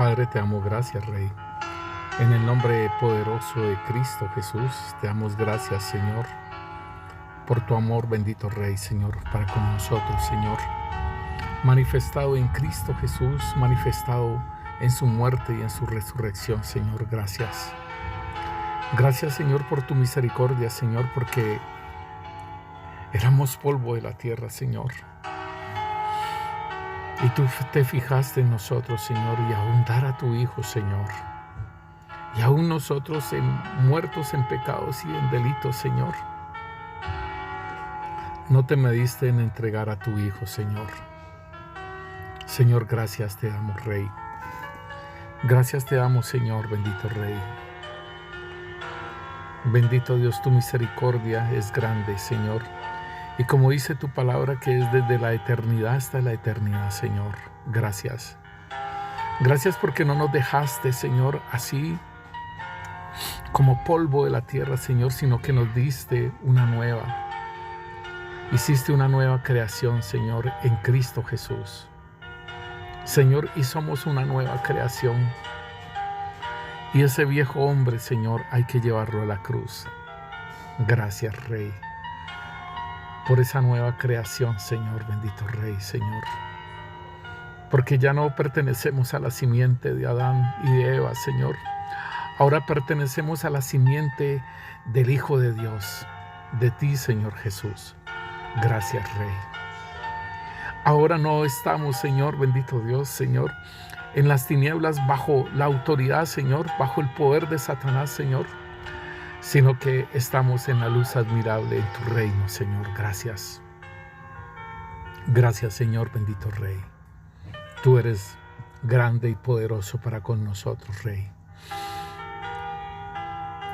Padre, te damos gracias, Rey. En el nombre poderoso de Cristo Jesús, te damos gracias, Señor, por tu amor, bendito Rey, Señor, para con nosotros, Señor. Manifestado en Cristo Jesús, manifestado en su muerte y en su resurrección, Señor, gracias. Gracias, Señor, por tu misericordia, Señor, porque éramos polvo de la tierra, Señor. Y tú te fijaste en nosotros, Señor, y aún dar a tu Hijo, Señor. Y aún nosotros muertos en pecados y en delitos, Señor. No te mediste en entregar a tu Hijo, Señor. Señor, gracias te damos, Rey. Gracias te damos, Señor, bendito Rey. Bendito Dios, tu misericordia es grande, Señor. Y como dice tu palabra, que es desde la eternidad hasta la eternidad, Señor. Gracias. Gracias porque no nos dejaste, Señor, así como polvo de la tierra, Señor, sino que nos diste una nueva. Hiciste una nueva creación, Señor, en Cristo Jesús. Señor, y somos una nueva creación. Y ese viejo hombre, Señor, hay que llevarlo a la cruz. Gracias, Rey, por esa nueva creación, Señor, bendito Rey, Señor. Porque ya no pertenecemos a la simiente de Adán y de Eva, Señor. Ahora pertenecemos a la simiente del Hijo de Dios, de ti, Señor Jesús. Gracias, Rey. Ahora no estamos, Señor, bendito Dios, Señor, en las tinieblas bajo la autoridad, Señor, bajo el poder de Satanás, Señor, sino que estamos en la luz admirable en tu reino, Señor. Gracias. Gracias, Señor, bendito Rey. Tú eres grande y poderoso para con nosotros, Rey.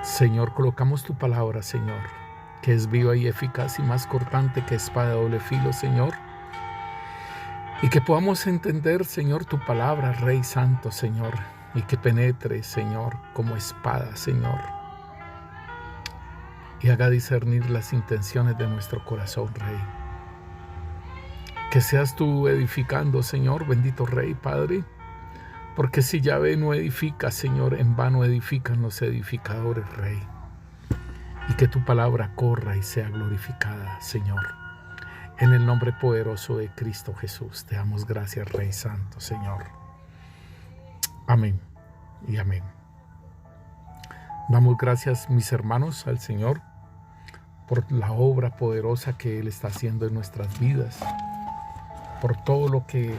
Señor, colocamos tu palabra, Señor, que es viva y eficaz y más cortante que espada de doble filo, Señor. Y que podamos entender, Señor, tu palabra, Rey Santo, Señor, y que penetre, Señor, como espada, Señor, y haga discernir las intenciones de nuestro corazón, Rey. Que seas tú edificando, Señor, bendito Rey, Padre, porque si Yahvé no edifica, Señor, en vano edifican los edificadores, Rey. Y que tu palabra corra y sea glorificada, Señor. En el nombre poderoso de Cristo Jesús, te damos gracias, Rey Santo, Señor. Amén y amén. Damos gracias, mis hermanos, al Señor por la obra poderosa que Él está haciendo en nuestras vidas, por todo lo que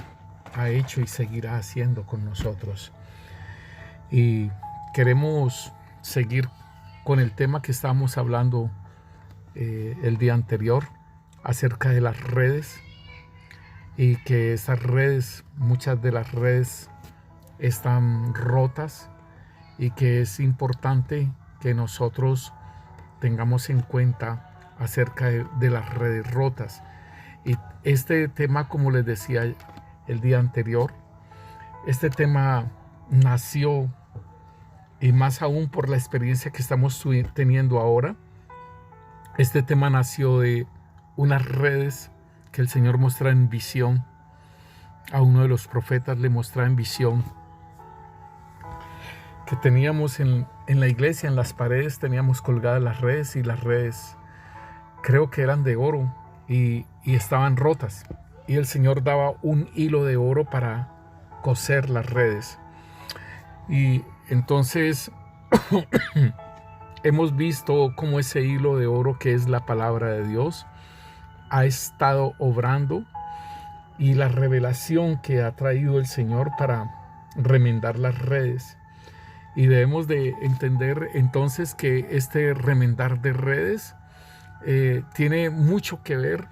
ha hecho y seguirá haciendo con nosotros. Y queremos seguir con el tema que estábamos hablando el día anterior, acerca de las redes, y que esas redes, muchas de las redes están rotas, y que es importante que nosotros tengamos en cuenta acerca de las redes rotas. Y este tema, como les decía el día anterior, este tema nació, y más aún por la experiencia que estamos teniendo ahora, este tema nació de unas redes que el Señor mostraba en visión. A uno de los profetas le mostraba en visión que teníamos en la iglesia, en las paredes, teníamos colgadas las redes, y las redes creo que eran de oro y estaban rotas. Y el Señor daba un hilo de oro para coser las redes. Y entonces hemos visto cómo ese hilo de oro, que es la palabra de Dios, ha estado obrando, y la revelación que ha traído el Señor para remendar las redes. Y debemos de entender entonces que este remendar de redes tiene mucho que ver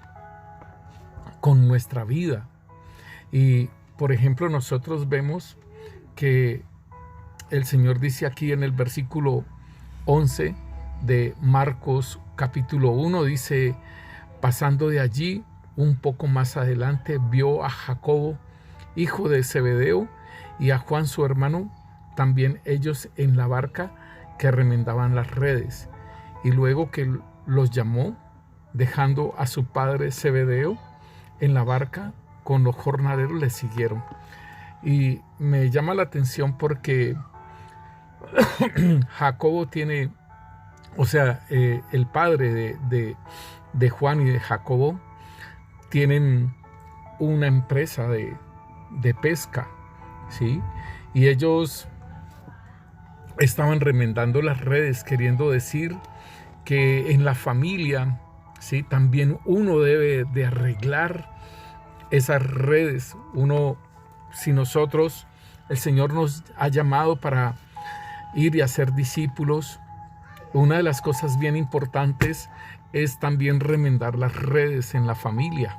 con nuestra vida. Y por ejemplo, nosotros vemos que el Señor dice aquí en el versículo 11 de Marcos capítulo 1, dice: pasando de allí un poco más adelante, vio a Jacobo, hijo de Zebedeo, y a Juan su hermano, también ellos en la barca, que remendaban las redes. Y luego que los llamó, dejando a su padre Zebedeo en la barca con los jornaleros, le siguieron. Y me llama la atención porque Jacobo tiene, o sea, el padre de Juan y de Jacobo tienen una empresa de pesca, ¿sí? Y ellos estaban remendando las redes, queriendo decir que en la familia, ¿sí?, también uno debe de arreglar esas redes. Si nosotros, el Señor nos ha llamado para ir y hacer discípulos, una de las cosas bien importantes es también remendar las redes en la familia.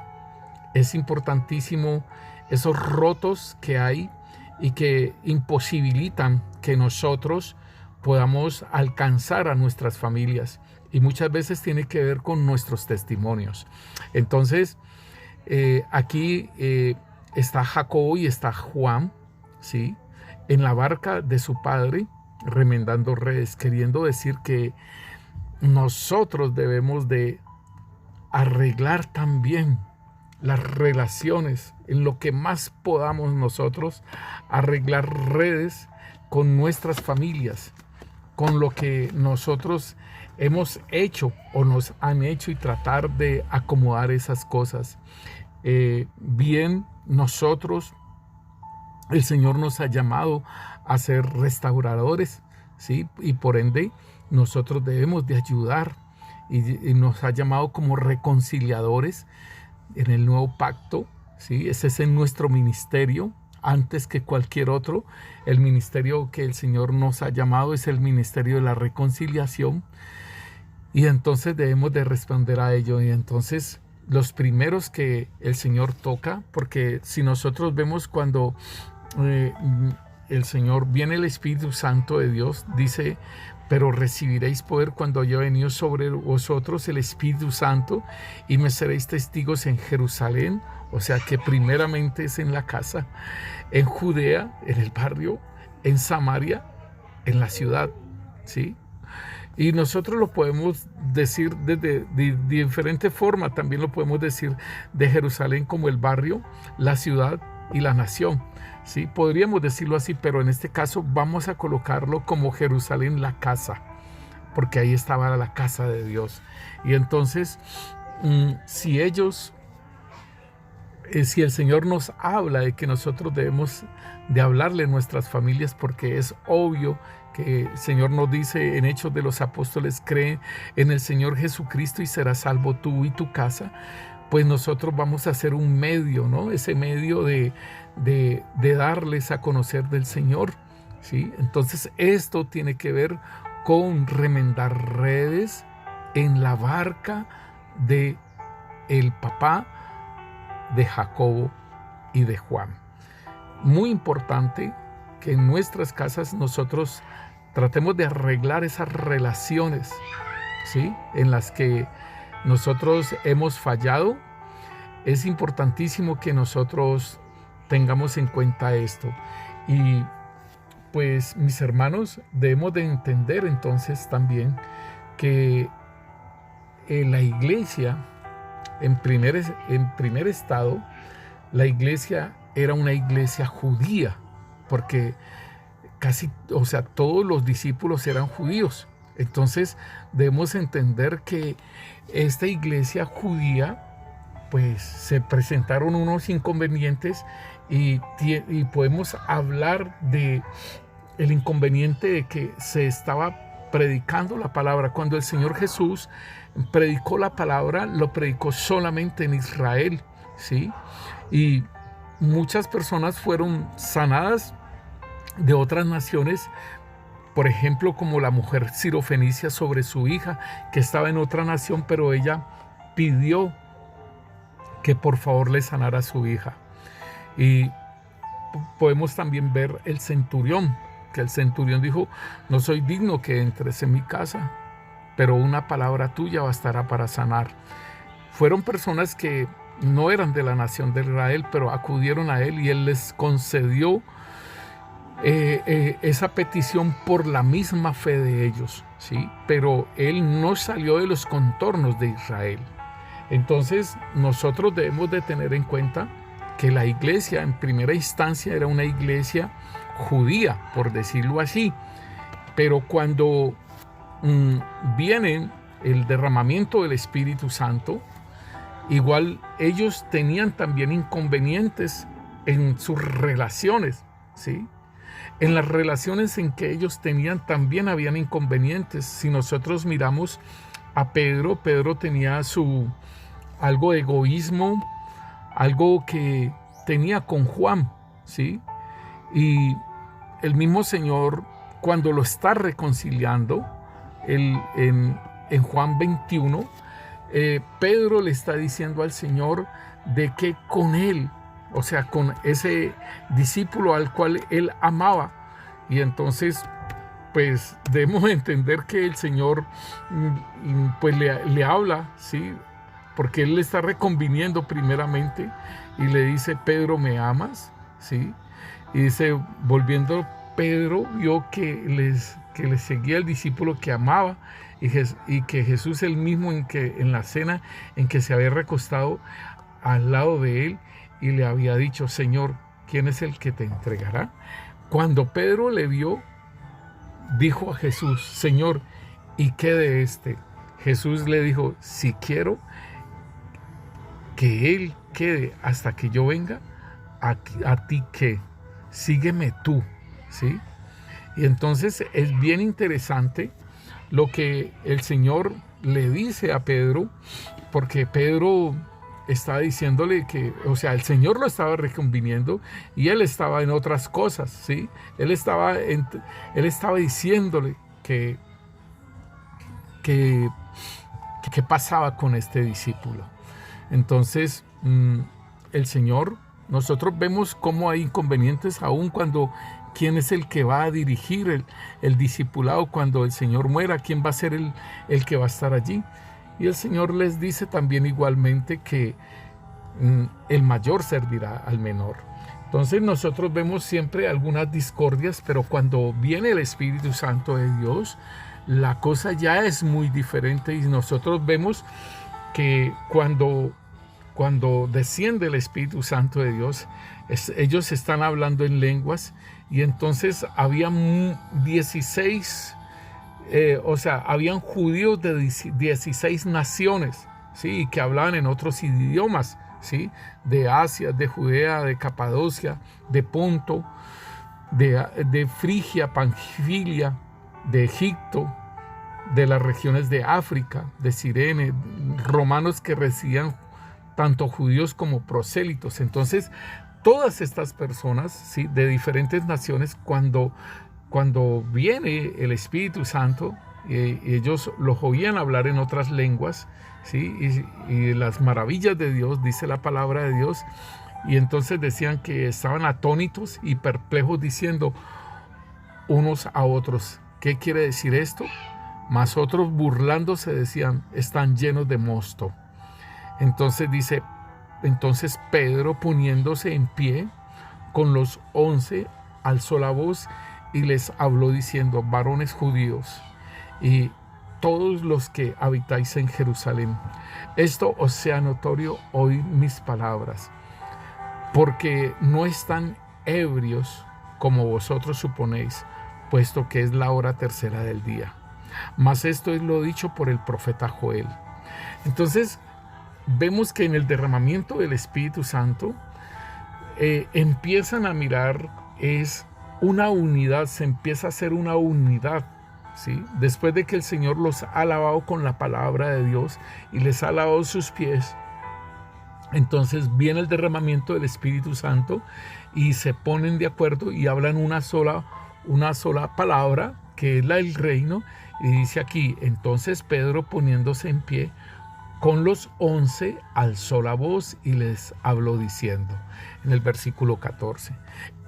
Es importantísimo esos rotos que hay y que imposibilitan que nosotros podamos alcanzar a nuestras familias. Y muchas veces tiene que ver con nuestros testimonios. Entonces, aquí está Jacobo y está Juan, ¿sí?, en la barca de su padre, remendando redes, queriendo decir que nosotros debemos de arreglar también las relaciones, en lo que más podamos nosotros, arreglar redes con nuestras familias, con lo que nosotros hemos hecho o nos han hecho, y tratar de acomodar esas cosas. Bien, nosotros, el Señor nos ha llamado a ser restauradores, ¿sí? Y por ende nosotros debemos de ayudar, y nos ha llamado como reconciliadores en el nuevo pacto, ¿sí? Ese es nuestro ministerio. Antes que cualquier otro, el ministerio que el Señor nos ha llamado es el ministerio de la reconciliación, y entonces debemos de responder a ello. Y entonces los primeros que el Señor toca, porque si nosotros vemos cuando el Señor, viene el Espíritu Santo de Dios, dice: pero recibiréis poder cuando haya venido sobre vosotros el Espíritu Santo, y me seréis testigos en Jerusalén. O sea que primeramente es en la casa, en Judea, en el barrio, en Samaria, en la ciudad, ¿sí? Y nosotros lo podemos decir de diferente forma. También lo podemos decir de Jerusalén como el barrio, la ciudad y la nación, ¿sí? Podríamos decirlo así, pero en este caso vamos a colocarlo como Jerusalén, la casa, porque ahí estaba la casa de Dios. Y entonces, si el Señor nos habla de que nosotros debemos de hablarle a nuestras familias, porque es obvio que el Señor nos dice en Hechos de los Apóstoles: cree en el Señor Jesucristo y serás salvo tú y tu casa. Pues nosotros vamos a hacer un medio, ¿no? Ese medio de darles a conocer del Señor, ¿sí? Entonces esto tiene que ver con remendar redes en la barca de el papá de Jacobo y de Juan. Muy importante que en nuestras casas nosotros tratemos de arreglar esas relaciones, ¿sí?, en las que nosotros hemos fallado. Es importantísimo que nosotros tengamos en cuenta esto. Y pues, mis hermanos, debemos de entender entonces también que la iglesia, en primer estado, la iglesia era una iglesia judía, porque todos los discípulos eran judíos. Entonces debemos entender que esta iglesia judía, pues se presentaron unos inconvenientes, y podemos hablar de el inconveniente de que se estaba predicando la palabra. Cuando el Señor Jesús predicó la palabra, lo predicó solamente en Israel, ¿sí? Y muchas personas fueron sanadas de otras naciones, por ejemplo, como la mujer sirofenicia sobre su hija, que estaba en otra nación, pero ella pidió que por favor le sanara a su hija. Y podemos también ver el centurión, que el centurión dijo: no soy digno que entres en mi casa, pero una palabra tuya bastará para sanar. Fueron personas que no eran de la nación de Israel, pero acudieron a él, y él les concedió esa petición por la misma fe de ellos, ¿sí? Pero él no salió de los contornos de Israel. Entonces nosotros debemos de tener en cuenta que la iglesia en primera instancia era una iglesia judía, por decirlo así, pero cuando viene el derramamiento del Espíritu Santo, igual ellos tenían también inconvenientes en sus relaciones, ¿sí? En las relaciones en que ellos tenían también habían inconvenientes. Si nosotros miramos a Pedro, Pedro tenía algo de egoísmo, algo que tenía con Juan, ¿sí? Y el mismo Señor, cuando lo está reconciliando, en Juan 21, Pedro le está diciendo al Señor de que con él, o sea, con ese discípulo al cual él amaba, y entonces pues debemos entender que el Señor pues le habla, ¿sí? Porque él le está reconviniendo primeramente y le dice: Pedro, ¿me amas? ¿Sí? Y dice, volviendo, Pedro vio que le seguía el discípulo que amaba, y que Jesús el mismo en la cena en que se había recostado al lado de él y le había dicho: Señor, ¿quién es el que te entregará? Cuando Pedro le vio, dijo a Jesús: Señor, ¿y qué de este? Jesús le dijo: si quiero que él quede hasta que yo venga, a ti qué, sígueme tú, ¿sí? Y entonces es bien interesante lo que el Señor le dice a Pedro, porque Pedro estaba diciéndole que, o sea, el Señor lo estaba reconviniendo y él estaba en otras cosas, ¿sí? Él estaba diciéndole que qué pasaba con este discípulo. Entonces, el Señor, nosotros vemos cómo hay inconvenientes aún cuando quién es el que va a dirigir el discipulado cuando el Señor muera, quién va a ser el que va a estar allí. Y el Señor les dice también igualmente que el mayor servirá al menor. Entonces nosotros vemos siempre algunas discordias, pero cuando viene el Espíritu Santo de Dios, la cosa ya es muy diferente, y nosotros vemos que cuando desciende el Espíritu Santo de Dios, ellos están hablando en lenguas, y entonces habían 16, habían judíos de 16 naciones, ¿sí? Que hablaban en otros idiomas, ¿sí? De Asia, de Judea, de Capadocia, de Ponto, de Frigia, Panfilia, de Egipto, de las regiones de África, de Cirene, romanos que residían tanto judíos como prosélitos. Entonces, todas estas personas, ¿sí? De diferentes naciones, cuando viene el Espíritu Santo, ellos los oían hablar en otras lenguas, ¿sí? Y las maravillas de Dios, dice la palabra de Dios, y entonces decían que estaban atónitos y perplejos, diciendo unos a otros: ¿qué quiere decir esto? Mas otros, burlándose, decían: están llenos de mosto. Entonces dice: entonces Pedro, poniéndose en pie con los 11, alzó la voz y les habló diciendo: varones judíos y todos los que habitáis en Jerusalén, esto os sea notorio, oíd mis palabras, porque no están ebrios como vosotros suponéis, puesto que es la hora tercera del día. Mas esto es lo dicho por el profeta Joel. Entonces vemos que en el derramamiento del Espíritu Santo empiezan a mirar, es una unidad, se empieza a hacer una unidad, ¿sí? Después de que el Señor los ha lavado con la palabra de Dios y les ha lavado sus pies, entonces viene el derramamiento del Espíritu Santo y se ponen de acuerdo y hablan una sola palabra, que es la del reino. Y dice aquí: entonces Pedro, poniéndose en pie con los 11, alzó la voz y les habló diciendo, en el versículo 14.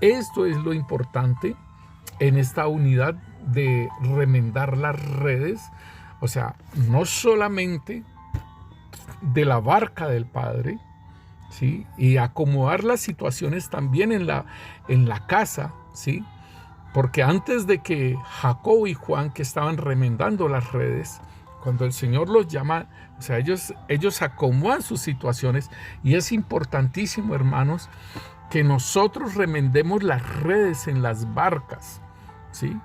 Esto es lo importante en esta unidad de remendar las redes, o sea, no solamente de la barca del Padre, ¿sí? Y acomodar las situaciones también en la casa, ¿sí? Porque antes de que Jacobo y Juan, que estaban remendando las redes, Cuando el Señor los llama, o sea, ellos acomodan sus situaciones, y es importantísimo, hermanos, que nosotros remendemos las redes en las barcas, ¿sí?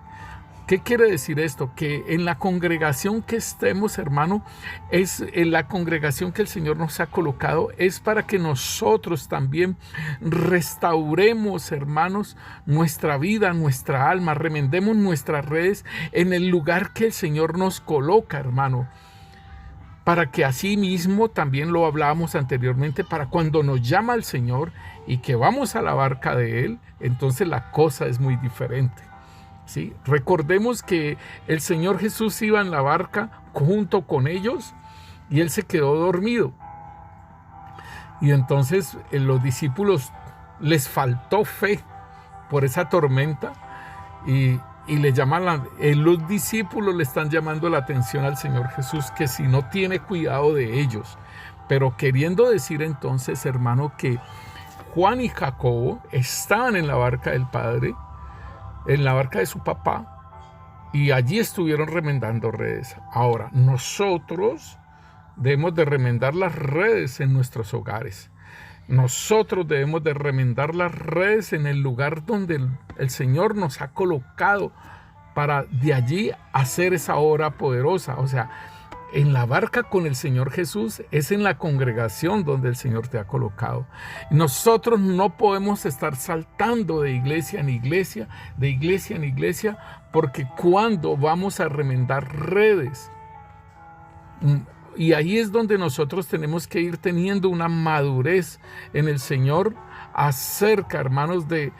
¿Qué quiere decir esto? Que en la congregación que estemos, hermano, es en la congregación que el Señor nos ha colocado, es para que nosotros también restauremos, hermanos, nuestra vida, nuestra alma, remendemos nuestras redes en el lugar que el Señor nos coloca, hermano. Para que así mismo, también lo hablábamos anteriormente, para cuando nos llama el Señor y que vamos a la barca de Él, entonces la cosa es muy diferente. ¿Sí? Recordemos que el Señor Jesús iba en la barca junto con ellos y Él se quedó dormido. Y entonces los discípulos les faltó fe por esa tormenta y le llaman los discípulos le están llamando la atención al Señor Jesús que si no tiene cuidado de ellos. Pero queriendo decir entonces, hermano, que Juan y Jacobo estaban en la barca del Padre, en la barca de su papá, y allí estuvieron remendando redes. Ahora, nosotros debemos de remendar las redes en nuestros hogares. Nosotros debemos de remendar las redes en el lugar donde el Señor nos ha colocado para de allí hacer esa obra poderosa. O sea, en la barca con el Señor Jesús es en la congregación donde el Señor te ha colocado. Nosotros no podemos estar saltando de iglesia en iglesia, de iglesia en iglesia, porque cuando vamos a remendar redes, y ahí es donde nosotros tenemos que ir teniendo una madurez en el Señor acerca, hermanos, de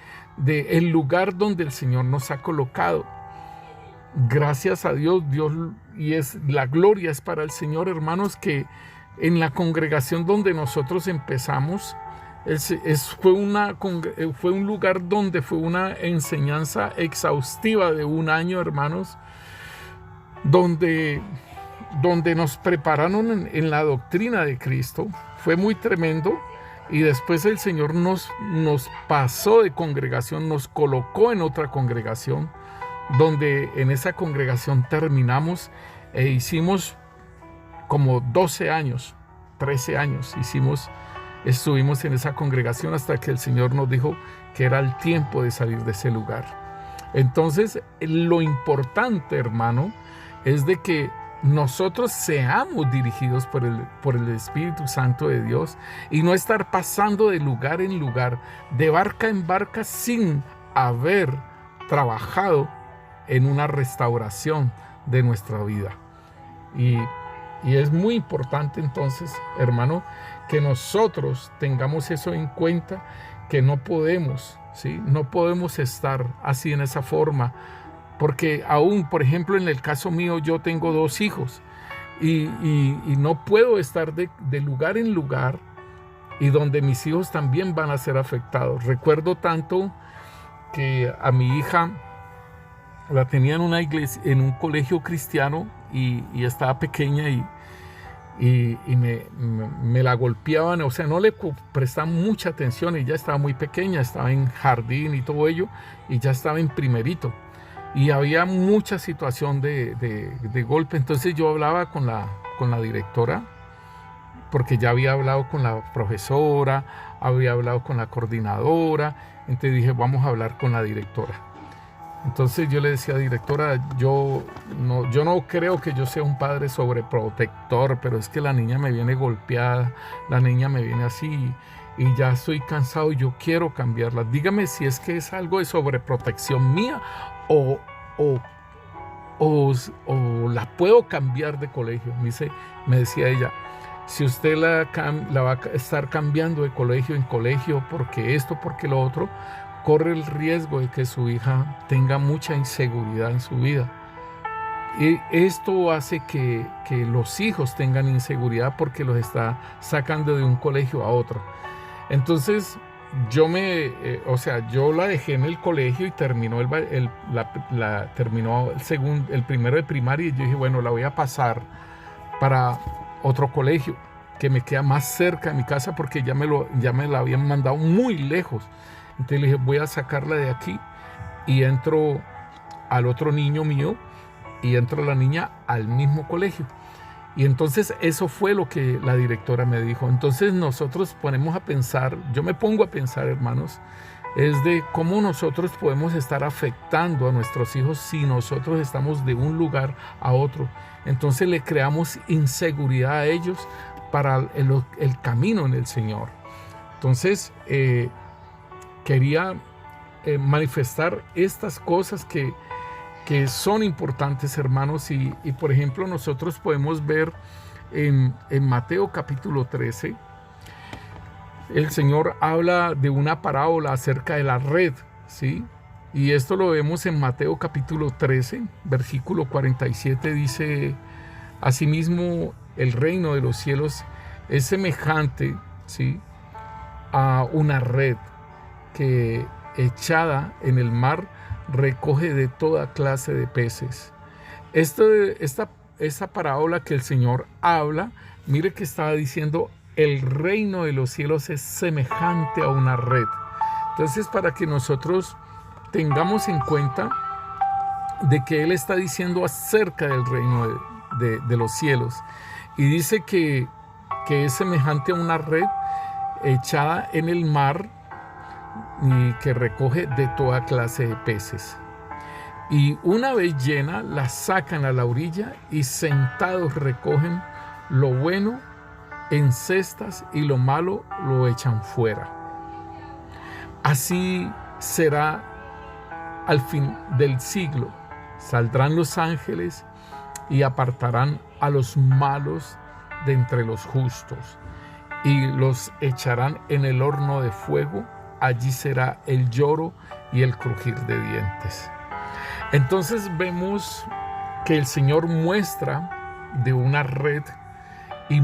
el lugar donde el Señor nos ha colocado. Gracias a Dios, y la gloria es para el Señor, hermanos, que en la congregación donde nosotros empezamos, fue un lugar donde fue una enseñanza exhaustiva de un año, hermanos, donde nos prepararon en la doctrina de Cristo. Fue muy tremendo. Y después el Señor nos pasó de congregación, nos colocó en otra congregación, donde en esa congregación terminamos e hicimos como 12 años, 13 años estuvimos en esa congregación hasta que el Señor nos dijo que era el tiempo de salir de ese lugar. Entonces, lo importante, hermano, es de que nosotros seamos dirigidos por el Espíritu Santo de Dios y no estar pasando de lugar en lugar, de barca en barca, sin haber trabajado en una restauración de nuestra vida. Y es muy importante entonces, hermano, que nosotros tengamos eso en cuenta, que no podemos, ¿sí? No podemos estar así en esa forma, porque aún, por ejemplo, en el caso mío, yo tengo 2 hijos y no puedo estar de lugar en lugar y donde mis hijos también van a ser afectados. Recuerdo tanto que a mi hija la tenía en una iglesia, en un colegio cristiano, y estaba pequeña y me la golpeaban, o sea, no le prestaban mucha atención, y ya estaba muy pequeña, estaba en jardín y todo ello, y ya estaba en primerito, y había mucha situación de golpe. Entonces yo hablaba con la directora, porque ya había hablado con la profesora, había hablado con la coordinadora, entonces dije, vamos a hablar con la directora. Entonces yo le decía, directora, yo no creo que yo sea un padre sobreprotector, pero es que la niña me viene golpeada, la niña me viene así y ya estoy cansado y yo quiero cambiarla. Dígame si es que es algo de sobreprotección mía o la puedo cambiar de colegio. Me decía ella, si usted la va a estar cambiando de colegio en colegio porque esto, porque lo otro, corre el riesgo de que su hija tenga mucha inseguridad en su vida. Y esto hace que los hijos tengan inseguridad porque los está sacando de un colegio a otro. Entonces yo la dejé en el colegio y terminó terminó el primero de primaria, y yo dije, bueno, la voy a pasar para otro colegio que me queda más cerca de mi casa porque ya me la habían mandado muy lejos. Entonces le dije, voy a sacarla de aquí, y entro al otro niño mío y entro la niña al mismo colegio. Y entonces eso fue lo que la directora me dijo. Entonces nosotros ponemos a pensar, yo me pongo a pensar, hermanos, es de cómo nosotros podemos estar afectando a nuestros hijos si nosotros estamos de un lugar a otro. Entonces le creamos inseguridad a ellos para el camino en el Señor. Entonces quería manifestar estas cosas que son importantes, hermanos, y por ejemplo nosotros podemos ver en Mateo capítulo 13, el Señor habla de una parábola acerca de la red, ¿sí? Y esto lo vemos en Mateo capítulo 13, versículo 47, dice: asimismo el reino de los cielos es semejante, ¿sí?, a una red que echada en el mar recoge de toda clase de peces. Esta parábola que el Señor habla, mire que estaba diciendo: el reino de los cielos es semejante a una red. Entonces, para que nosotros tengamos en cuenta de que Él está diciendo acerca del reino de los cielos, y dice que es semejante a una red echada en el mar y que recoge de toda clase de peces. Y una vez llena, la sacan a la orilla y sentados recogen lo bueno en cestas y lo malo lo echan fuera. Así será al fin del siglo. Saldrán los ángeles y apartarán a los malos de entre los justos y los echarán en el horno de fuego. Allí será el lloro y el crujir de dientes. Entonces vemos que el Señor muestra de una red y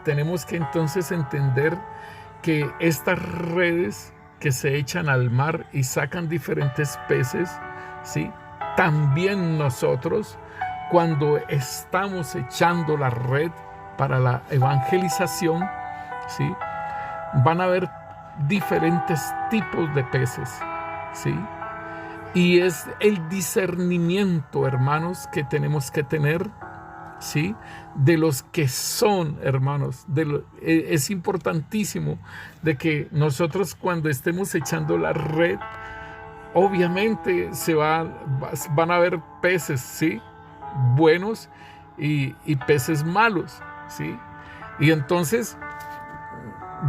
tenemos que entonces entender que estas redes que se echan al mar y sacan diferentes peces, ¿sí?, también nosotros, cuando estamos echando la red para la evangelización, ¿sí?, van a haber diferentes tipos de peces, ¿sí? Y es el discernimiento, hermanos, que tenemos que tener, ¿sí?, de los que son, hermanos. Es importantísimo de que nosotros, cuando estemos echando la red, obviamente van a haber peces, ¿sí?, buenos y peces malos, ¿sí? Y entonces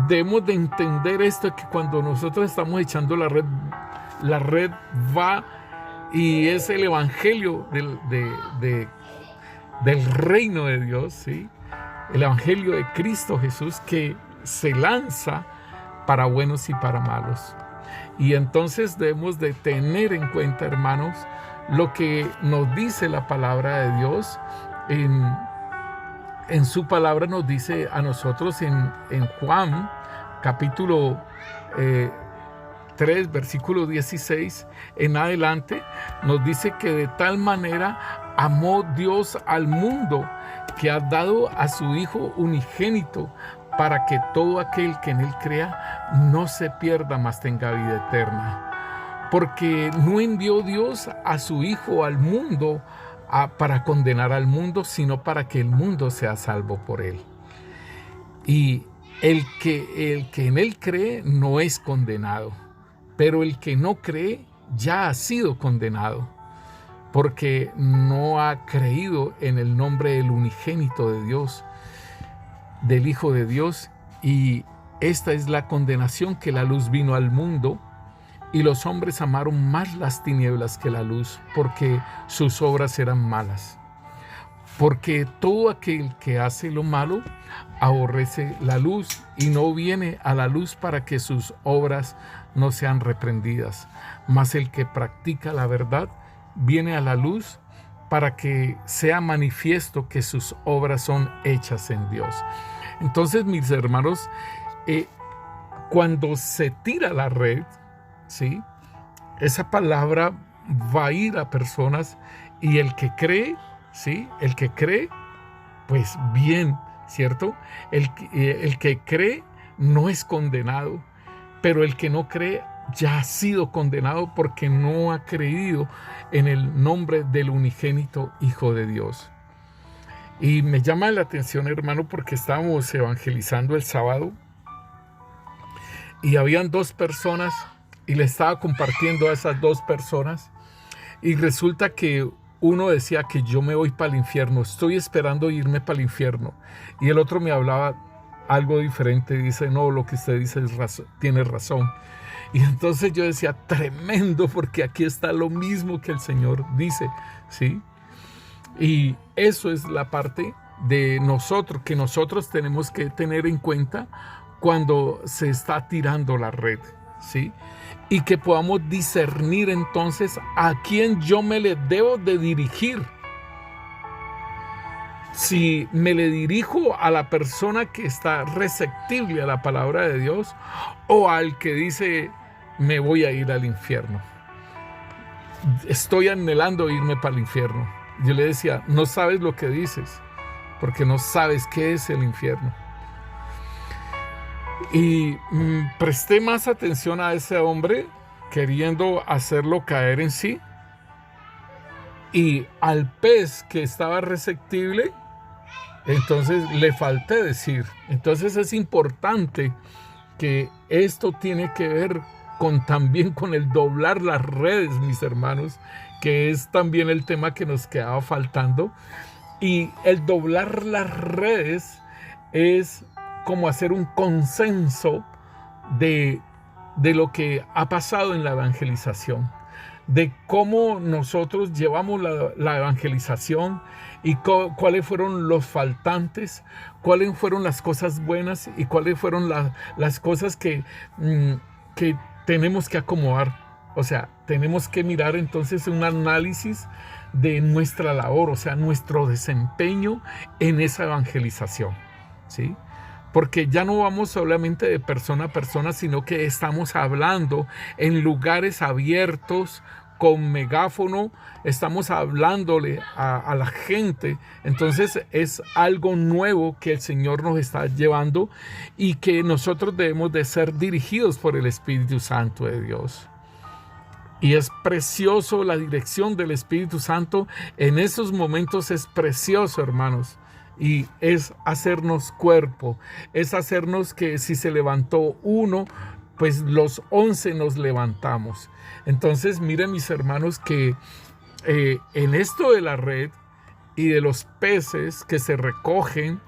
debemos de entender esto, que cuando nosotros estamos echando la red va y es el evangelio del reino de Dios, ¿sí?, el evangelio de Cristo Jesús, que se lanza para buenos y para malos. Y entonces debemos de tener en cuenta, hermanos, lo que nos dice la palabra de Dios. En su palabra nos dice a nosotros en Juan capítulo 3, versículo 16 en adelante, nos dice que de tal manera amó Dios al mundo, que ha dado a su Hijo unigénito, para que todo aquel que en Él crea no se pierda, mas tenga vida eterna. Porque no envió Dios a su Hijo al mundo para condenar al mundo, sino para que el mundo sea salvo por Él. Y el que en Él cree no es condenado, pero el que no cree ya ha sido condenado, porque no ha creído en el nombre del unigénito de Dios, del Hijo de Dios. Y esta es la condenación, que la luz vino al mundo, y los hombres amaron más las tinieblas que la luz, porque sus obras eran malas. Porque todo aquel que hace lo malo aborrece la luz y no viene a la luz, para que sus obras no sean reprendidas. Mas el que practica la verdad viene a la luz, para que sea manifiesto que sus obras son hechas en Dios. Entonces, mis hermanos, cuando se tira la red, ¿sí?, esa palabra va a ir a personas, y el que cree, ¿sí?, el que cree, pues bien, ¿cierto? El que cree no es condenado, pero el que no cree ya ha sido condenado, porque no ha creído en el nombre del unigénito Hijo de Dios. Y me llama la atención, hermano, porque estábamos evangelizando el sábado y habían 2 personas y le estaba compartiendo a esas 2 personas y resulta que uno decía que yo me voy para el infierno, estoy esperando irme para el infierno, y el otro me hablaba algo diferente, dice, no, lo que usted dice tiene razón. Y entonces yo decía, tremendo, porque aquí está lo mismo que el Señor dice, ¿sí? Y eso es la parte de nosotros, que nosotros tenemos que tener en cuenta cuando se está tirando la red, ¿sí? Y que podamos discernir entonces a quién yo me le debo de dirigir. Si me le dirijo a la persona que está receptible a la palabra de Dios o al que dice me voy a ir al infierno. Estoy anhelando irme para el infierno. Yo le decía, no sabes lo que dices, porque no sabes qué es el infierno. Y presté más atención a ese hombre, queriendo hacerlo caer en sí, y al pez que estaba receptible, entonces le falté decir. Entonces es importante que esto tiene que ver también con el doblar las redes, mis hermanos, que es también el tema que nos quedaba faltando. Y el doblar las redes es como hacer un consenso de lo que ha pasado en la evangelización, de cómo nosotros llevamos la evangelización y cuáles fueron los faltantes, cuáles fueron las cosas buenas y cuáles fueron las cosas que tenemos que acomodar. O sea, tenemos que mirar entonces un análisis de nuestra labor, o sea, nuestro desempeño en esa evangelización, ¿sí? Porque ya no vamos solamente de persona a persona, sino que estamos hablando en lugares abiertos, con megáfono, estamos hablándole a la gente. Entonces es algo nuevo que el Señor nos está llevando y que nosotros debemos de ser dirigidos por el Espíritu Santo de Dios. Y es precioso la dirección del Espíritu Santo. En esos momentos es precioso, hermanos. Y es hacernos cuerpo, es hacernos que si se levantó uno, pues los 11 nos levantamos. Entonces, miren, mis hermanos, que en esto de la red y de los peces que se recogen,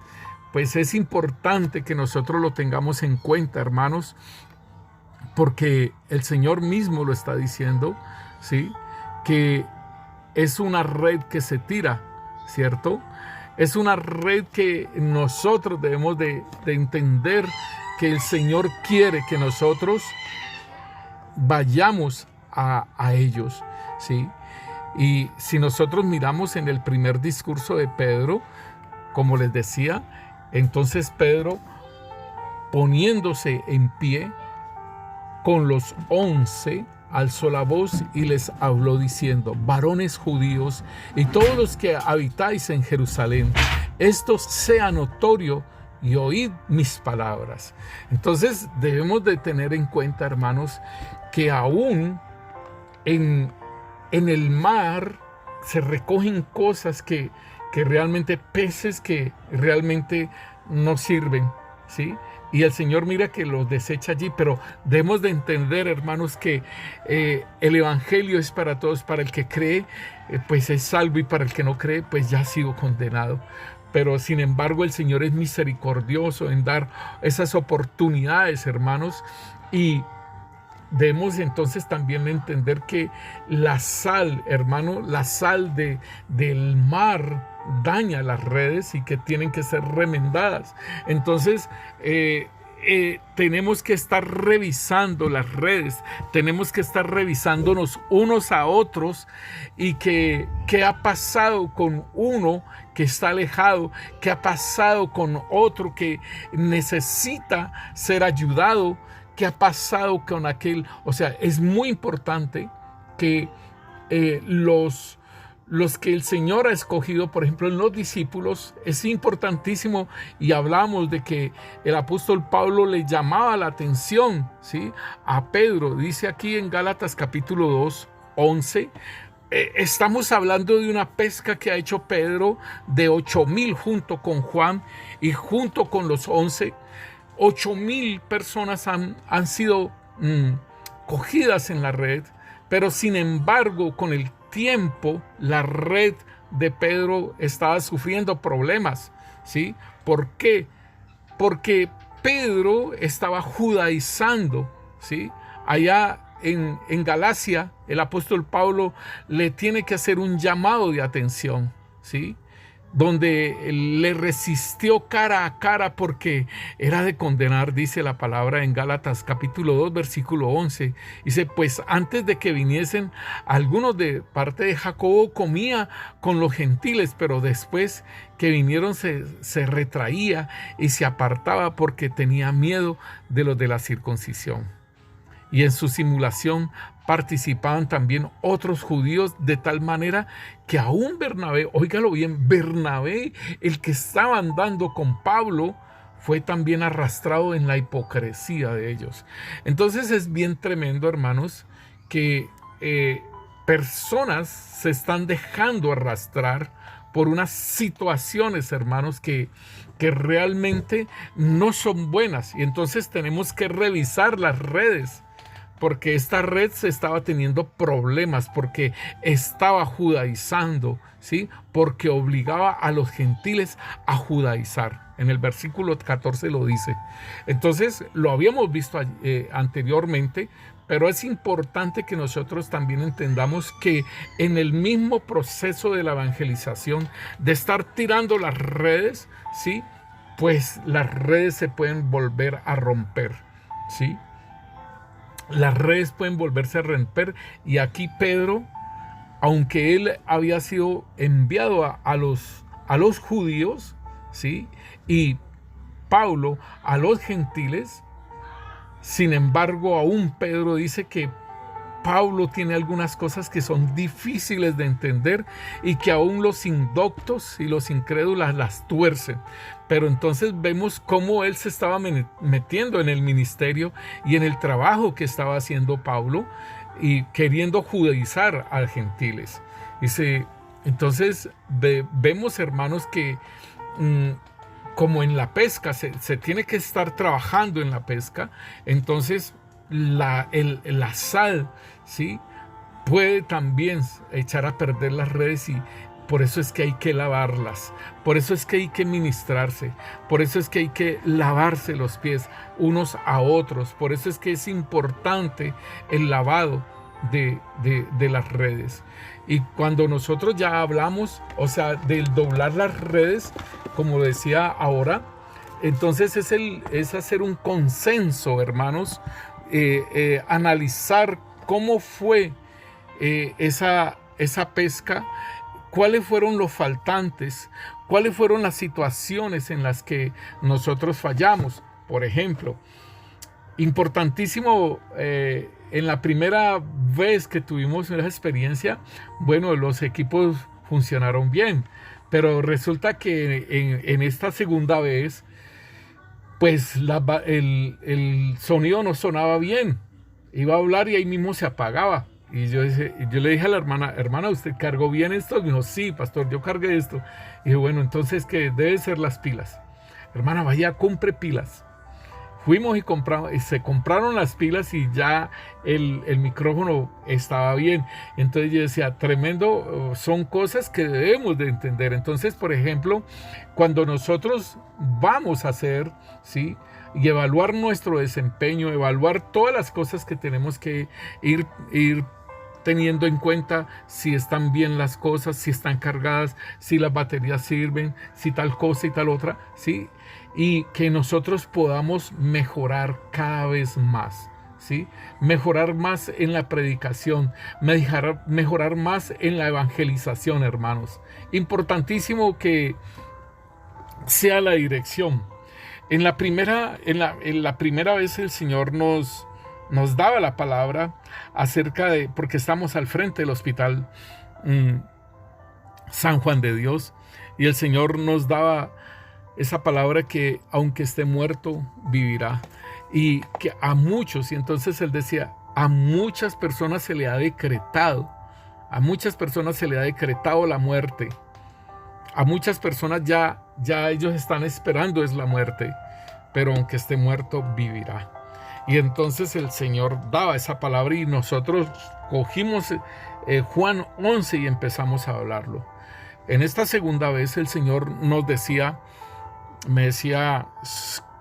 pues es importante que nosotros lo tengamos en cuenta, hermanos, porque el Señor mismo lo está diciendo, ¿sí? Que es una red que se tira, ¿cierto? Es una red que nosotros debemos de entender que el Señor quiere que nosotros vayamos a ellos, ¿sí? Y si nosotros miramos en el primer discurso de Pedro, como les decía, entonces Pedro, poniéndose en pie con los 11, alzó la voz y les habló diciendo: varones judíos y todos los que habitáis en Jerusalén, esto sea notorio y oíd mis palabras. Entonces debemos de tener en cuenta, hermanos, que aún en el mar se recogen cosas que realmente, peces que realmente no sirven, ¿sí? Y el Señor mira que los desecha allí, pero debemos de entender, hermanos, que el Evangelio es para todos. Para el que cree, pues es salvo, y para el que no cree, pues ya ha sido condenado. Pero sin embargo el Señor es misericordioso en dar esas oportunidades, hermanos, y debemos entonces también entender que la sal, hermano, la sal del mar daña las redes y que tienen que ser remendadas. Entonces tenemos que estar revisando las redes, tenemos que estar revisándonos unos a otros, y qué ha pasado con uno que está alejado, qué ha pasado con otro que necesita ser ayudado, qué ha pasado con aquel. O sea, es muy importante que los que el Señor ha escogido, por ejemplo, en los discípulos, es importantísimo, y hablamos de que el apóstol Pablo le llamaba la atención, ¿sí?, a Pedro. Dice aquí en Gálatas capítulo 2, 11, Estamos hablando de una pesca que ha hecho Pedro de 8,000 junto con Juan y junto con los 11. 8,000 personas han sido cogidas en la red, pero sin embargo con el tiempo la red de Pedro estaba sufriendo problemas, ¿sí? ¿Por qué? Porque Pedro estaba judaizando, ¿sí? Allá en Galacia, el apóstol Pablo le tiene que hacer un llamado de atención, ¿sí? Donde le resistió cara a cara porque era de condenar, dice la palabra en Gálatas capítulo 2 versículo 11. Dice, pues antes de que viniesen algunos de parte de Jacobo comía con los gentiles, pero después que vinieron se retraía y se apartaba porque tenía miedo de los de la circuncisión. Y en su simulación participaban también otros judíos, de tal manera que aún Bernabé, óigalo bien, Bernabé, el que estaba andando con Pablo, fue también arrastrado en la hipocresía de ellos. Entonces es bien tremendo, hermanos, que personas se están dejando arrastrar por unas situaciones, hermanos, que realmente no son buenas. Y entonces tenemos que revisar las redes, porque esta red se estaba teniendo problemas, porque estaba judaizando, ¿sí? Porque obligaba a los gentiles a judaizar. En el versículo 14 lo dice. Entonces, lo habíamos visto anteriormente, pero es importante que nosotros también entendamos que en el mismo proceso de la evangelización, de estar tirando las redes, ¿sí? Pues las redes se pueden volver a romper, ¿sí? Las redes pueden volverse a romper, y aquí Pedro, aunque él había sido enviado a los judíos, ¿sí? Y Pablo a los gentiles, sin embargo, aún Pedro dice que Pablo tiene algunas cosas que son difíciles de entender y que aún los indoctos y los incrédulos las tuercen. Pero entonces vemos cómo él se estaba metiendo en el ministerio y en el trabajo que estaba haciendo Pablo y queriendo judaizar a gentiles. Entonces vemos, hermanos, que como en la pesca se tiene que estar trabajando en la pesca, entonces la sal, ¿sí? Puede también echar a perder las redes, y por eso es que hay que lavarlas, por eso es que hay que ministrarse, por eso es que hay que lavarse los pies unos a otros, por eso es que es importante el lavado de las redes. Y cuando nosotros ya hablamos, o sea, del doblar las redes, como decía ahora, entonces es hacer un consenso, hermanos, analizar cómo fue esa pesca, cuáles fueron los faltantes, cuáles fueron las situaciones en las que nosotros fallamos. Por ejemplo, importantísimo, en la primera vez que tuvimos esa experiencia, bueno, los equipos funcionaron bien, pero resulta que en esta segunda vez, pues el sonido no sonaba bien. Iba a hablar y ahí mismo se apagaba. Y yo le dije a la hermana, ¿usted cargó bien esto? Y me dijo, sí, pastor, yo cargué esto. Y dije, bueno, entonces, ¿qué? Deben ser las pilas. Hermana, vaya, compre pilas. Fuimos y se compraron las pilas, y ya el micrófono estaba bien. Entonces yo decía, tremendo, son cosas que debemos de entender. Entonces, por ejemplo, cuando nosotros vamos a hacer, ¿sí? Y evaluar nuestro desempeño, evaluar todas las cosas que tenemos que ir teniendo en cuenta, si están bien las cosas, si están cargadas, si las baterías sirven, si tal cosa y tal otra, ¿sí? Y que nosotros podamos mejorar cada vez más, ¿sí? Mejorar más en la predicación, mejorar más en la evangelización, hermanos. Importantísimo que sea la dirección. En la primera vez el Señor nos daba la palabra acerca de, porque estamos al frente del hospital San Juan de Dios, y el Señor nos daba esa palabra que aunque esté muerto, vivirá. Y que a muchos, y entonces Él decía, a muchas personas se le ha decretado A muchas personas se le ha decretado la muerte. A muchas personas ya ellos están esperando es la muerte, pero aunque esté muerto, vivirá. Y entonces el Señor daba esa palabra y nosotros cogimos Juan 11 y empezamos a hablarlo. En esta segunda vez el Señor me decía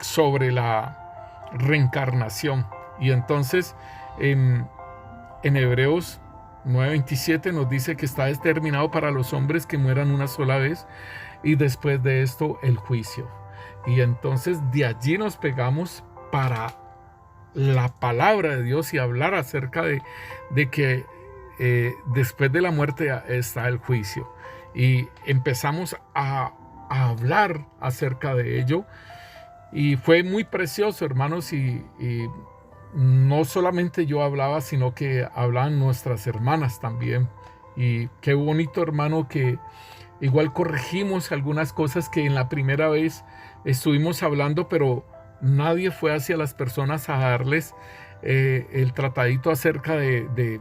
sobre la reencarnación. Y entonces en Hebreos 9:27 nos dice que está determinado para los hombres que mueran una sola vez y después de esto el juicio. Y entonces de allí nos pegamos para la palabra de Dios y hablar acerca de que después de la muerte está el juicio. Y empezamos a hablar acerca de ello. Y fue muy precioso, hermanos, y no solamente yo hablaba, sino que hablaban nuestras hermanas también. Y qué bonito, hermano, que igual corregimos algunas cosas que en la primera vez estuvimos hablando, pero nadie fue hacia las personas a darles el tratadito acerca de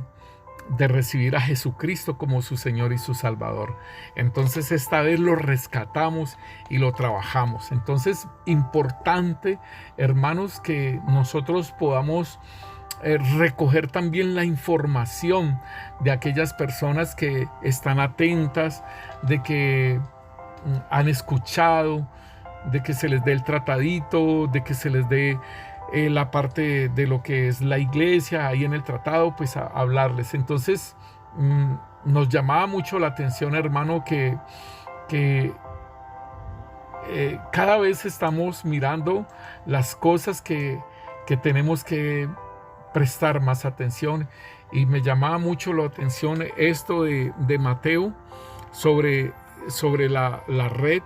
recibir a Jesucristo como su Señor y su Salvador. Entonces esta vez lo rescatamos y lo trabajamos. Entonces, importante, hermanos, que nosotros podamos recoger también la información de aquellas personas que están atentas, de que han escuchado, de que se les dé el tratadito, de que se les dé la parte de lo que es la iglesia ahí en el tratado, pues a hablarles. Entonces nos llamaba mucho la atención, hermano, que cada vez estamos mirando las cosas que tenemos que prestar más atención, y me llamaba mucho la atención esto de Mateo sobre la red.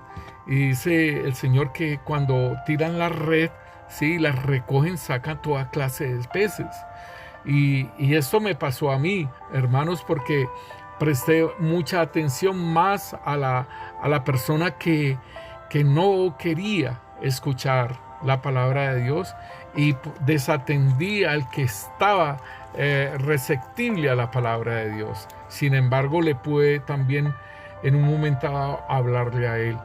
Y dice el Señor que cuando tiran la red, sí, las recogen, sacan toda clase de peces. Y esto me pasó a mí, hermanos, porque presté mucha atención más a la persona que no quería escuchar la palabra de Dios, y desatendía al que estaba receptible a la palabra de Dios. Sin embargo, le pude también en un momento hablarle a él.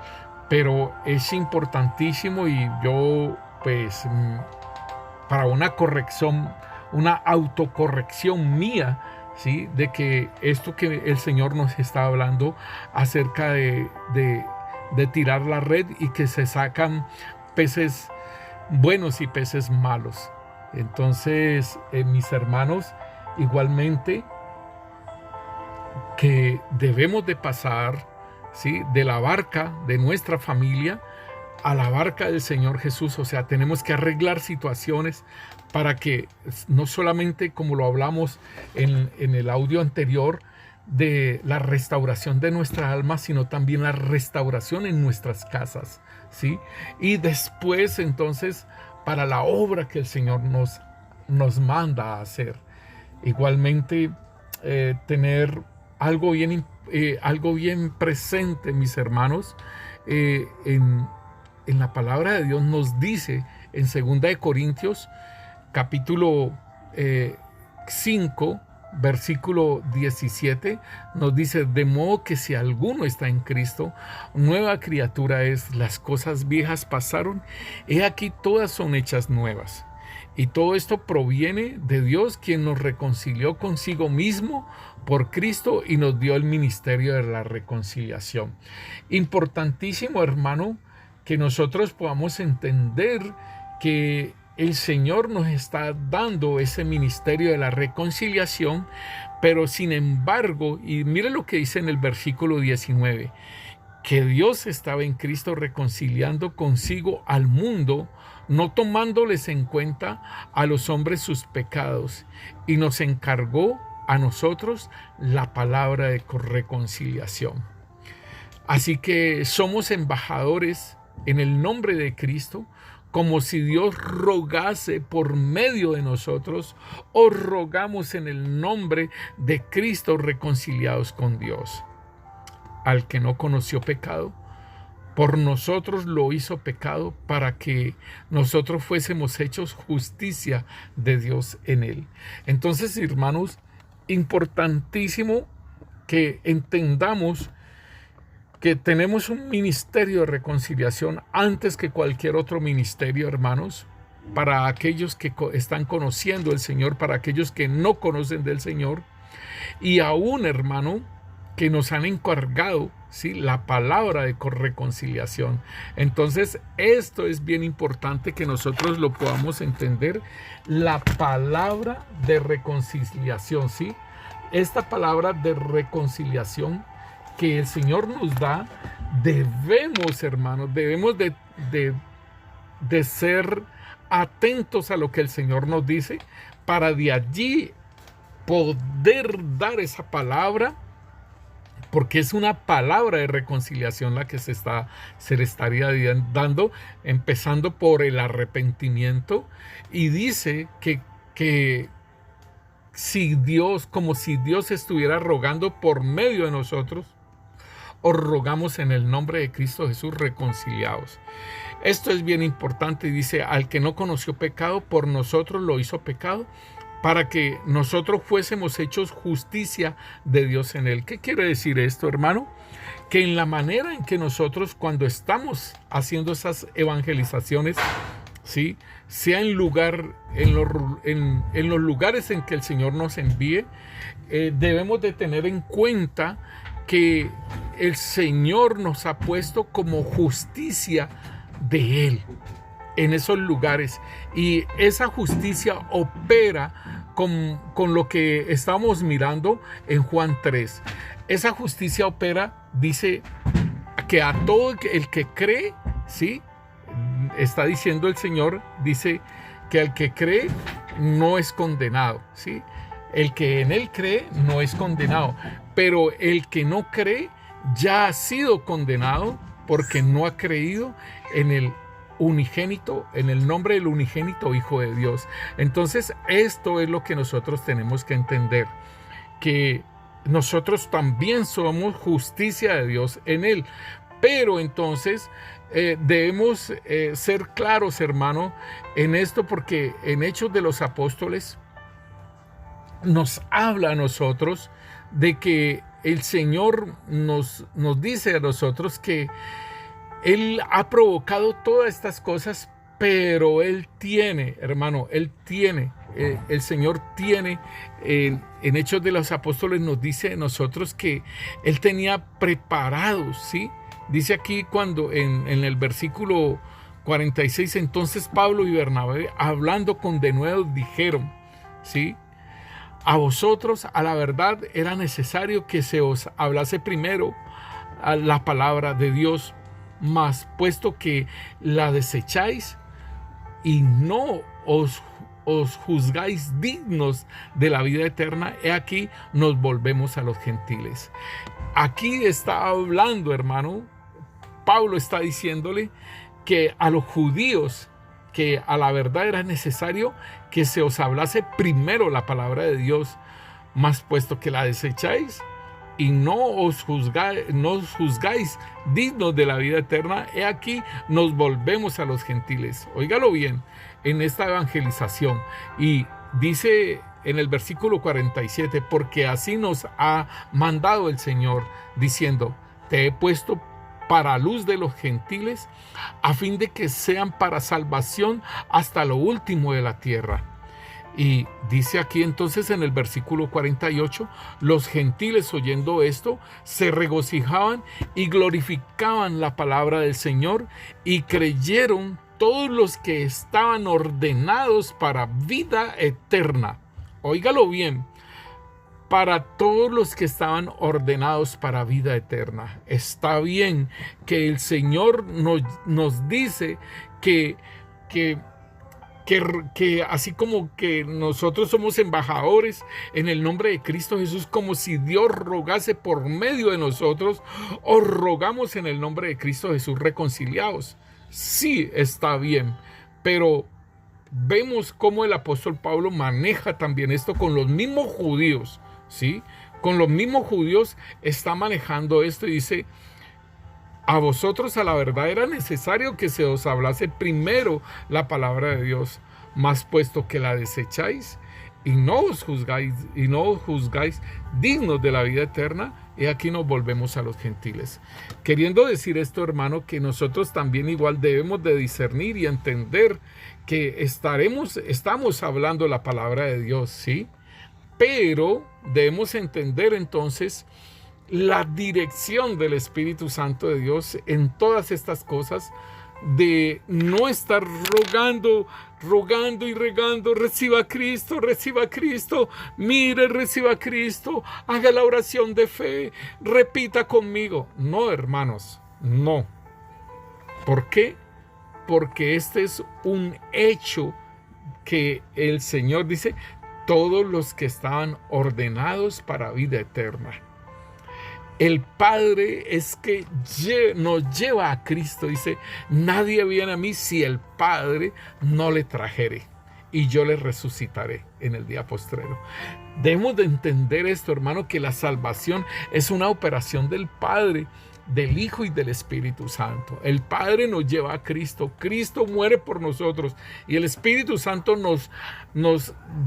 Pero es importantísimo, y yo pues para una corrección, una autocorrección mía, ¿sí? De que esto que el Señor nos está hablando acerca de tirar la red y que se sacan peces buenos y peces malos. Entonces, mis hermanos, igualmente que debemos de pasar, ¿sí?, de la barca de nuestra familia a la barca del Señor Jesús. O sea, tenemos que arreglar situaciones para que no solamente, como lo hablamos en el audio anterior, de la restauración de nuestra alma, sino también la restauración en nuestras casas, ¿sí? Y después, entonces, para la obra que el Señor nos manda a hacer. Igualmente, tener algo bien presente, mis hermanos, en la palabra de Dios nos dice en 2 de Corintios capítulo 5 versículo 17, nos dice: de modo que si alguno está en Cristo, nueva criatura es, las cosas viejas pasaron, he aquí todas son hechas nuevas. Y todo esto proviene de Dios, quien nos reconcilió consigo mismo por Cristo y nos dio el ministerio de la reconciliación. Importantísimo, hermano, que nosotros podamos entender que el Señor nos está dando ese ministerio de la reconciliación, pero sin embargo, y mire lo que dice en el versículo 19, que Dios estaba en Cristo reconciliando consigo al mundo, no tomándoles en cuenta a los hombres sus pecados, y nos encargó a nosotros la palabra de reconciliación. Así que somos embajadores en el nombre de Cristo, como si Dios rogase por medio de nosotros, o rogamos en el nombre de Cristo reconciliados con Dios. Al que no conoció pecado, por nosotros lo hizo pecado, para que nosotros fuésemos hechos justicia de Dios en él. Entonces, hermanos, importantísimo que entendamos que tenemos un ministerio de reconciliación antes que cualquier otro ministerio, hermanos, para aquellos que están conociendo al Señor, para aquellos que no conocen del Señor, y aún, hermano, que nos han encargado, ¿sí?, la palabra de reconciliación. Entonces, esto es bien importante que nosotros lo podamos entender, la palabra de reconciliación, ¿sí? Esta palabra de reconciliación que el Señor nos da, debemos, hermanos, debemos de ser atentos a lo que el Señor nos dice, para de allí poder dar esa palabra, porque es una palabra de reconciliación la que se le estaría dando, empezando por el arrepentimiento, y dice que si Dios, como si Dios estuviera rogando por medio de nosotros, os rogamos en el nombre de Cristo Jesús, reconciliados. Esto es bien importante, dice, al que no conoció pecado, por nosotros lo hizo pecado, para que nosotros fuésemos hechos justicia de Dios en él. ¿Qué quiere decir esto, hermano? Que en la manera en que nosotros, cuando estamos haciendo esas evangelizaciones, ¿sí?, sea en los lugares en que el Señor nos envíe, debemos de tener en cuenta que el Señor nos ha puesto como justicia de Él en esos lugares, y esa justicia opera con lo que estamos mirando en Juan 3. Esa justicia opera, dice, que a todo el que cree, ¿sí?, está diciendo el Señor, dice que al que cree no es condenado, ¿sí? El que en él cree no es condenado, pero el que no cree ya ha sido condenado porque no ha creído en el unigénito, en el nombre del unigénito Hijo de Dios. Entonces, esto es lo que nosotros tenemos que entender, que nosotros también somos justicia de Dios en él. Pero entonces debemos ser claros, hermano, en esto, porque en Hechos de los Apóstoles nos habla a nosotros de que el Señor nos dice a nosotros que Él ha provocado todas estas cosas, pero Él tiene, hermano, Él tiene, el Señor tiene, en Hechos de los Apóstoles nos dice a nosotros que Él tenía preparados, ¿sí? Dice aquí cuando en el versículo 46, entonces Pablo y Bernabé, hablando con denuedo, dijeron, ¿sí?, a vosotros a la verdad era necesario que se os hablase primero a la palabra de Dios, mas puesto que la desecháis y no os juzgáis dignos de la vida eterna, he aquí nos volvemos a los gentiles. Aquí está hablando, hermano, Pablo está diciéndole que a los judíos, que a la verdad era necesario que se os hablase primero la palabra de Dios, mas puesto que la desecháis y no os juzgáis dignos de la vida eterna, he aquí nos volvemos a los gentiles. Óigalo bien en esta evangelización, y dice en el versículo 47, porque así nos ha mandado el Señor, diciendo, te he puesto para luz de los gentiles, a fin de que sean para salvación hasta lo último de la tierra. Y dice aquí entonces en el versículo 48, los gentiles oyendo esto se regocijaban y glorificaban la palabra del Señor, y creyeron todos los que estaban ordenados para vida eterna. Óigalo bien, para todos los que estaban ordenados para vida eterna. Está bien que el Señor nos dice que así como que nosotros somos embajadores en el nombre de Cristo Jesús, como si Dios rogase por medio de nosotros, os rogamos en el nombre de Cristo Jesús reconciliados. Sí, está bien, pero vemos cómo el apóstol Pablo maneja también esto con los mismos judíos, ¿sí? Con los mismos judíos está manejando esto, y dice, a vosotros a la verdad era necesario que se os hablase primero la palabra de Dios, mas puesto que la desecháis y no os juzgáis dignos de la vida eterna, y aquí nos volvemos a los gentiles. Queriendo decir esto, hermano, que nosotros también igual debemos de discernir y entender que estamos hablando la palabra de Dios, ¿sí? Pero debemos entender entonces la dirección del Espíritu Santo de Dios en todas estas cosas, de no estar rogando y regando, reciba a Cristo, mire, reciba a Cristo, haga la oración de fe, repita conmigo. No, hermanos, no. ¿Por qué? Porque este es un hecho que el Señor dice, todos los que estaban ordenados para vida eterna. El Padre es que nos lleva a Cristo. Dice, nadie viene a mí si el Padre no le trajere, y yo le resucitaré en el día postrero. Debemos de entender esto, hermano, que la salvación es una operación del Padre, del Hijo y del Espíritu Santo. El Padre nos lleva a Cristo, Cristo muere por nosotros, y el Espíritu Santo nos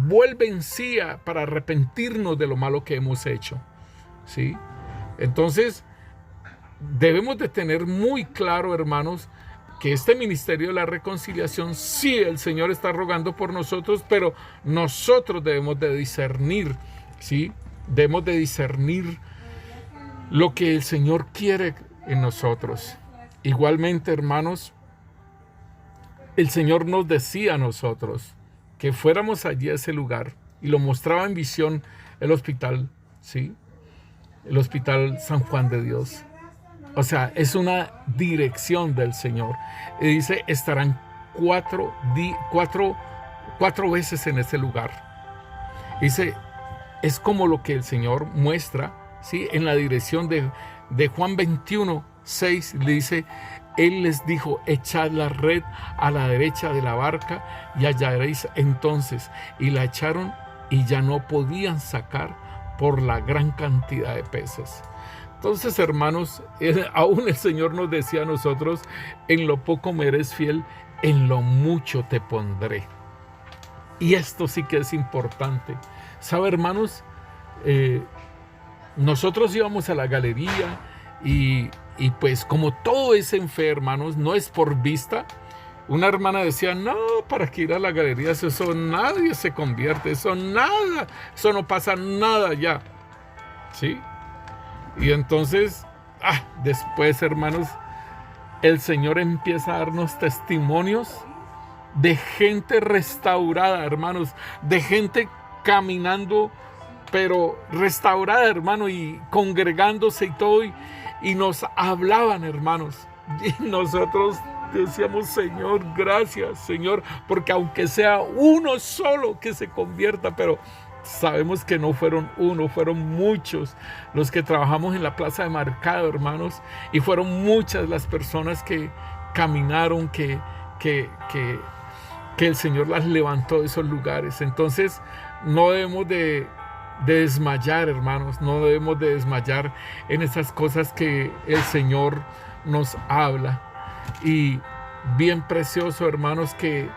vuelve en sí para arrepentirnos de lo malo que hemos hecho, ¿sí? Entonces, debemos de tener muy claro, hermanos, que este ministerio de la reconciliación, sí, el Señor está rogando por nosotros, pero nosotros debemos de discernir, ¿sí? Debemos de discernir lo que el Señor quiere en nosotros. Igualmente, hermanos, el Señor nos decía a nosotros que fuéramos allí a ese lugar, y lo mostraba en visión el hospital, ¿sí? El Hospital San Juan de Dios. O sea, es una dirección del Señor. Y dice, estarán cuatro veces en ese lugar. Dice, es como lo que el Señor muestra, ¿sí? En la dirección de Juan 21:6, le dice, Él les dijo, echad la red a la derecha de la barca y hallaréis entonces. Y la echaron y ya no podían sacar por la gran cantidad de peces. Entonces, hermanos, aún el Señor nos decía a nosotros, en lo poco me eres fiel, en lo mucho te pondré. Y esto sí que es importante. ¿Sabe, hermanos? Nosotros íbamos a la galería y pues como todo es en fe, hermanos, no es por vista. Una hermana decía, no, ¿para qué ir a la galería? Eso nadie se convierte, eso nada, eso no pasa nada ya, ¿sí? Y entonces, después, hermanos, el Señor empieza a darnos testimonios de gente restaurada, hermanos, de gente caminando, pero restaurada, hermano, y congregándose y todo, y nos hablaban, hermanos, y nosotros decíamos, Señor, gracias, Señor, porque aunque sea uno solo que se convierta, pero sabemos que no fueron uno, fueron muchos los que trabajamos en la plaza de mercado, hermanos, y fueron muchas las personas que caminaron, que el Señor las levantó de esos lugares. Entonces, no debemos de desmayar, hermanos, no debemos de desmayar en esas cosas que el Señor nos habla. Y bien precioso, hermanos, que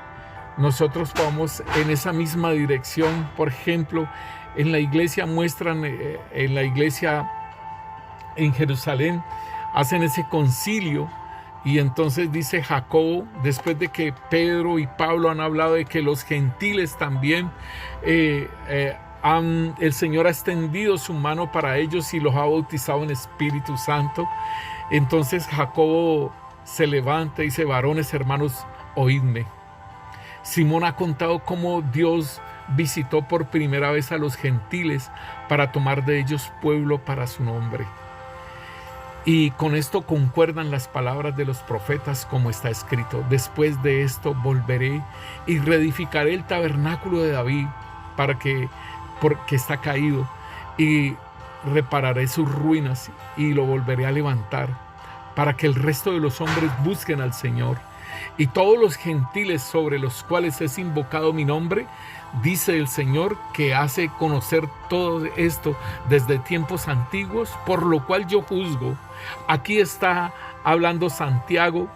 nosotros vamos en esa misma dirección. Por ejemplo, en la iglesia muestran, en la iglesia en Jerusalén, hacen ese concilio, y entonces dice Jacobo, después de que Pedro y Pablo han hablado de que los gentiles también, el Señor ha extendido su mano para ellos y los ha bautizado en Espíritu Santo. Entonces Jacobo se levanta y dice, varones, hermanos, oídme. Simón ha contado cómo Dios visitó por primera vez a los gentiles para tomar de ellos pueblo para su nombre. Y con esto concuerdan las palabras de los profetas, como está escrito: después de esto volveré y reedificaré el tabernáculo de David, porque está caído, y repararé sus ruinas y lo volveré a levantar, para que el resto de los hombres busquen al Señor. Y todos los gentiles sobre los cuales es invocado mi nombre, dice el Señor, que hace conocer todo esto desde tiempos antiguos, por lo cual yo juzgo. Aquí está hablando Santiago,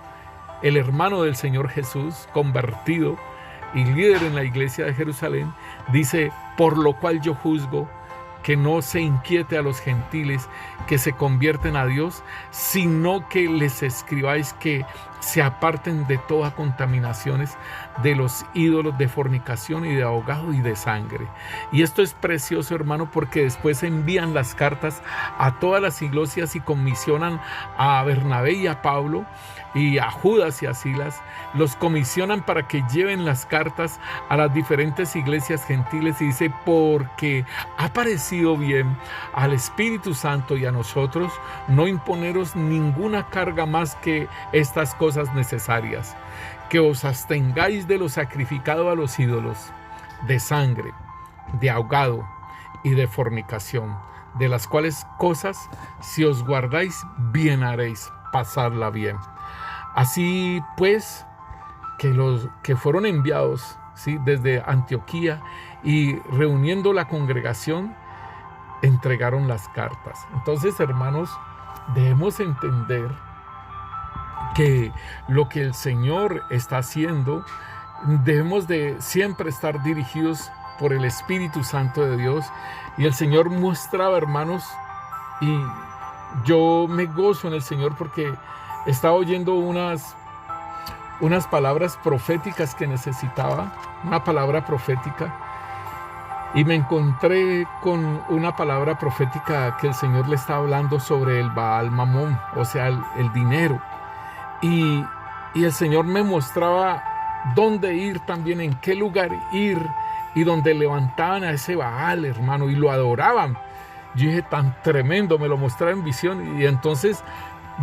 el hermano del Señor Jesús, convertido y líder en la iglesia de Jerusalén, Dice, por lo cual yo juzgo que no se inquiete a los gentiles que se convierten a Dios, sino que les escribáis que se aparten de todas contaminaciones, de los ídolos, de fornicación y de ahogado y de sangre. Y esto es precioso, hermano, porque después envían las cartas a todas las iglesias y comisionan a Bernabé y a Pablo y a Judas y a Silas, los comisionan para que lleven las cartas a las diferentes iglesias gentiles, y dice, porque ha parecido bien al Espíritu Santo y a nosotros no imponeros ninguna carga más que estas cosas necesarias, que os abstengáis de lo sacrificado a los ídolos, de sangre, de ahogado y de fornicación, de las cuales cosas, si os guardáis, bien haréis, pasarla bien. Así pues, que los que fueron enviados, ¿sí?, desde Antioquía, y reuniendo la congregación, entregaron las cartas. Entonces, hermanos, debemos entender que lo que el Señor está haciendo, debemos de siempre estar dirigidos por el Espíritu Santo de Dios. Y el Señor mostraba, hermanos, y yo me gozo en el Señor porque estaba oyendo unas palabras proféticas que necesitaba, una palabra profética, y me encontré con una palabra profética que el Señor le estaba hablando sobre el Baal Mamón, o sea, el dinero. Y el Señor me mostraba dónde ir también, en qué lugar ir, y donde levantaban a ese Baal, hermano, y lo adoraban. Yo dije, tan tremendo, me lo mostraba en visión, y entonces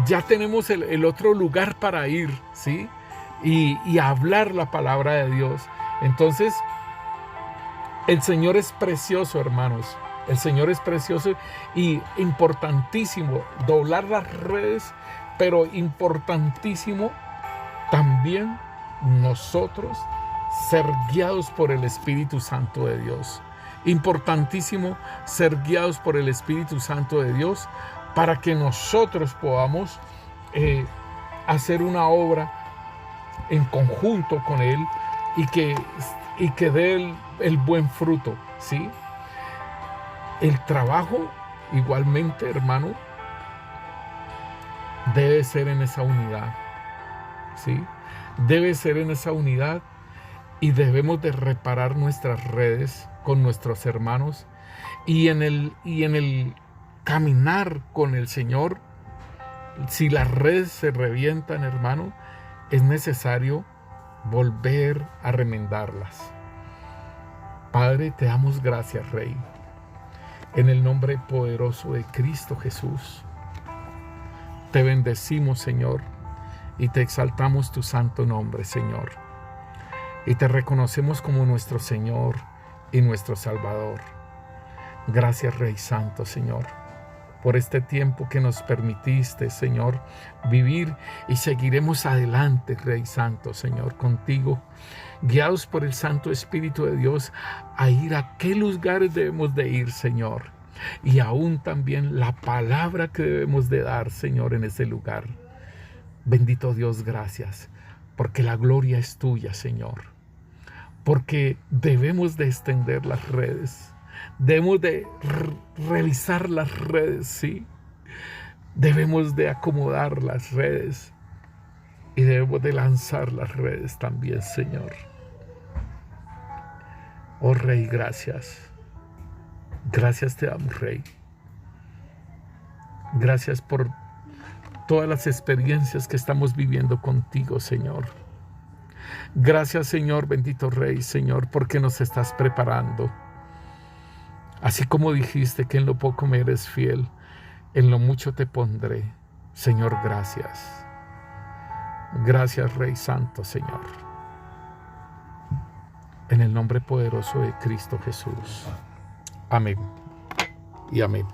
ya tenemos el otro lugar para ir, ¿sí? Y hablar la palabra de Dios. Entonces, el Señor es precioso, hermanos. El Señor es precioso y importantísimo doblar las redes, pero importantísimo también nosotros ser guiados por el Espíritu Santo de Dios. Importantísimo ser guiados por el Espíritu Santo de Dios para que nosotros podamos hacer una obra en conjunto con Él y que dé el buen fruto, ¿sí? El trabajo, igualmente, hermano, debe ser en esa unidad, ¿sí? Debe ser en esa unidad, y debemos de reparar nuestras redes con nuestros hermanos, y en el caminar con el Señor. Si las redes se revientan, hermano, es necesario volver a remendarlas. Padre, te damos gracias, Rey, en el nombre poderoso de Cristo Jesús. Te bendecimos, Señor, y te exaltamos tu santo nombre, Señor, y te reconocemos como nuestro Señor y nuestro Salvador. Gracias, Rey Santo, Señor, por este tiempo que nos permitiste, Señor, vivir, y seguiremos adelante, Rey Santo, Señor, contigo, guiados por el Santo Espíritu de Dios, a ir a qué lugares debemos de ir, Señor, y aún también la palabra que debemos de dar, Señor, en ese lugar. Bendito Dios, gracias, porque la gloria es tuya, Señor, porque debemos de extender las redes. Debemos de revisar las redes, ¿sí? Debemos de acomodar las redes y debemos de lanzar las redes también, Señor. Oh Rey, gracias. Gracias te damos, Rey. Gracias por todas las experiencias que estamos viviendo contigo, Señor. Gracias, Señor, bendito Rey, Señor, porque nos estás preparando. Así como dijiste que en lo poco me eres fiel, en lo mucho te pondré. Señor, gracias. Gracias, Rey Santo, Señor. En el nombre poderoso de Cristo Jesús. Amén y amén.